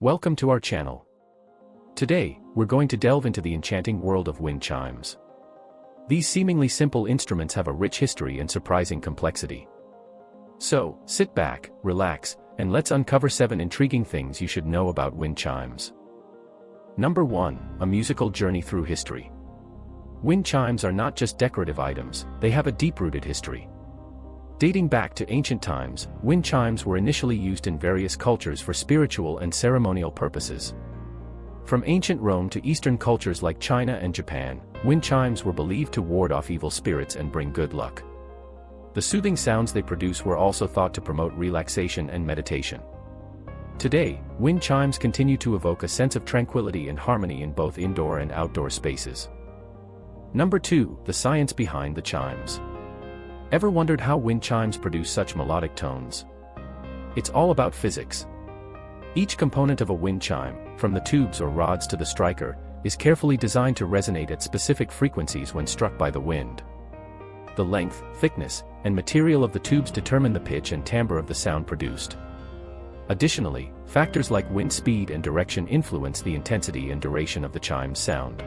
Welcome to our channel. Today, we're going to delve into the enchanting world of wind chimes. These seemingly simple instruments have a rich history and surprising complexity. So, sit back, relax, and let's uncover 7 intriguing things you should know about wind chimes. Number 1, a musical journey through history. Wind chimes are not just decorative items, they have a deep-rooted history. Dating back to ancient times, wind chimes were initially used in various cultures for spiritual and ceremonial purposes. From ancient Rome to Eastern cultures like China and Japan, wind chimes were believed to ward off evil spirits and bring good luck. The soothing sounds they produce were also thought to promote relaxation and meditation. Today, wind chimes continue to evoke a sense of tranquility and harmony in both indoor and outdoor spaces. Number 2, the science behind the chimes. Ever wondered how wind chimes produce such melodic tones? It's all about physics. Each component of a wind chime, from the tubes or rods to the striker, is carefully designed to resonate at specific frequencies when struck by the wind. The length, thickness, and material of the tubes determine the pitch and timbre of the sound produced. Additionally, factors like wind speed and direction influence the intensity and duration of the chime's sound.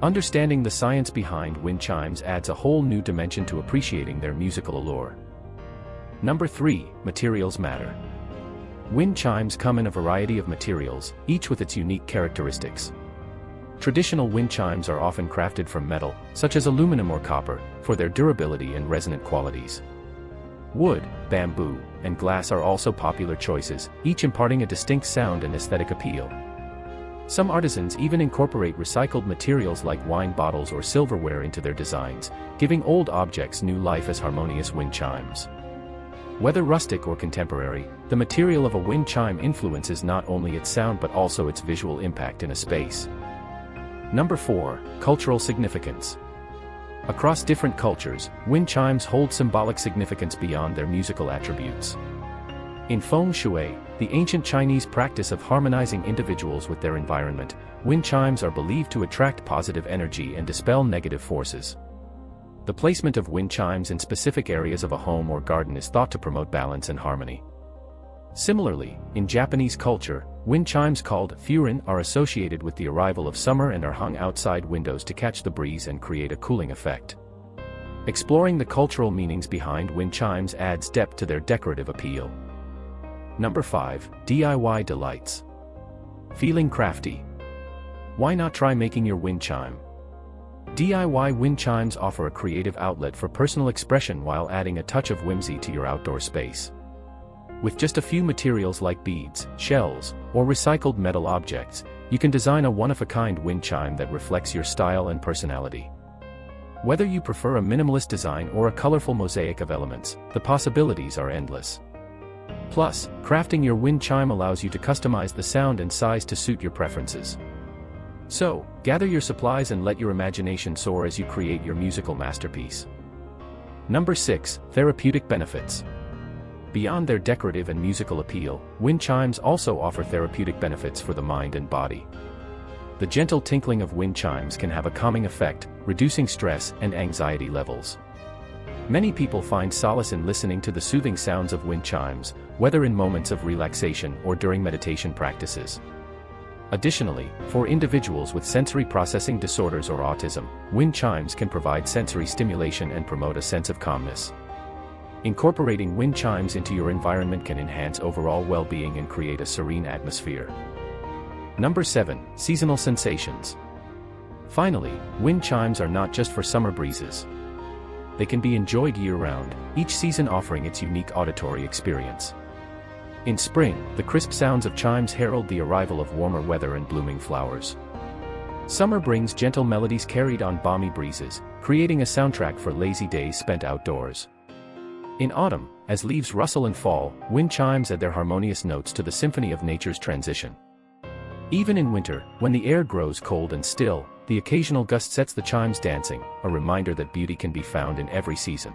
Understanding the science behind wind chimes adds a whole new dimension to appreciating their musical allure. Number 3, materials matter. Wind chimes come in a variety of materials, each with its unique characteristics. Traditional wind chimes are often crafted from metal, such as aluminum or copper, for their durability and resonant qualities. Wood, bamboo, and glass are also popular choices, each imparting a distinct sound and aesthetic appeal. Some artisans even incorporate recycled materials like wine bottles or silverware into their designs, giving old objects new life as harmonious wind chimes. Whether rustic or contemporary, the material of a wind chime influences not only its sound but also its visual impact in a space. Number 4, cultural significance. Across different cultures, wind chimes hold symbolic significance beyond their musical attributes. In feng shui, the ancient Chinese practice of harmonizing individuals with their environment, wind chimes are believed to attract positive energy and dispel negative forces. The placement of wind chimes in specific areas of a home or garden is thought to promote balance and harmony. Similarly, in Japanese culture, wind chimes called furin are associated with the arrival of summer and are hung outside windows to catch the breeze and create a cooling effect. Exploring the cultural meanings behind wind chimes adds depth to their decorative appeal. Number 5, DIY delights. Feeling crafty? Why not try making your wind chime? DIY wind chimes offer a creative outlet for personal expression while adding a touch of whimsy to your outdoor space. With just a few materials like beads, shells, or recycled metal objects, you can design a one-of-a-kind wind chime that reflects your style and personality. Whether you prefer a minimalist design or a colorful mosaic of elements, the possibilities are endless. Plus, crafting your wind chime allows you to customize the sound and size to suit your preferences. So, gather your supplies and let your imagination soar as you create your musical masterpiece. Number 6, therapeutic benefits. Beyond their decorative and musical appeal, wind chimes also offer therapeutic benefits for the mind and body. The gentle tinkling of wind chimes can have a calming effect, reducing stress and anxiety levels. Many people find solace in listening to the soothing sounds of wind chimes, whether in moments of relaxation or during meditation practices. Additionally, for individuals with sensory processing disorders or autism, wind chimes can provide sensory stimulation and promote a sense of calmness. Incorporating wind chimes into your environment can enhance overall well-being and create a serene atmosphere. Number 7, seasonal sensations. Finally, wind chimes are not just for summer breezes. They can be enjoyed year-round, each season offering its unique auditory experience. In spring, the crisp sounds of chimes herald the arrival of warmer weather and blooming flowers. Summer brings gentle melodies carried on balmy breezes, creating a soundtrack for lazy days spent outdoors. In autumn, as leaves rustle and fall, wind chimes add their harmonious notes to the symphony of nature's transition. Even in winter, when the air grows cold and still, the occasional gust sets the chimes dancing, a reminder that beauty can be found in every season.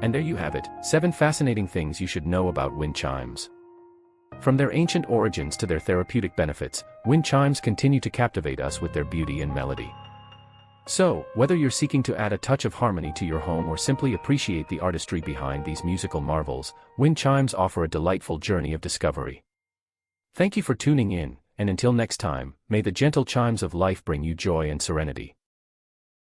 And there you have it, 7 fascinating things you should know about wind chimes. From their ancient origins to their therapeutic benefits, wind chimes continue to captivate us with their beauty and melody. So, whether you're seeking to add a touch of harmony to your home or simply appreciate the artistry behind these musical marvels, wind chimes offer a delightful journey of discovery. Thank you for tuning in, and until next time, may the gentle chimes of life bring you joy and serenity.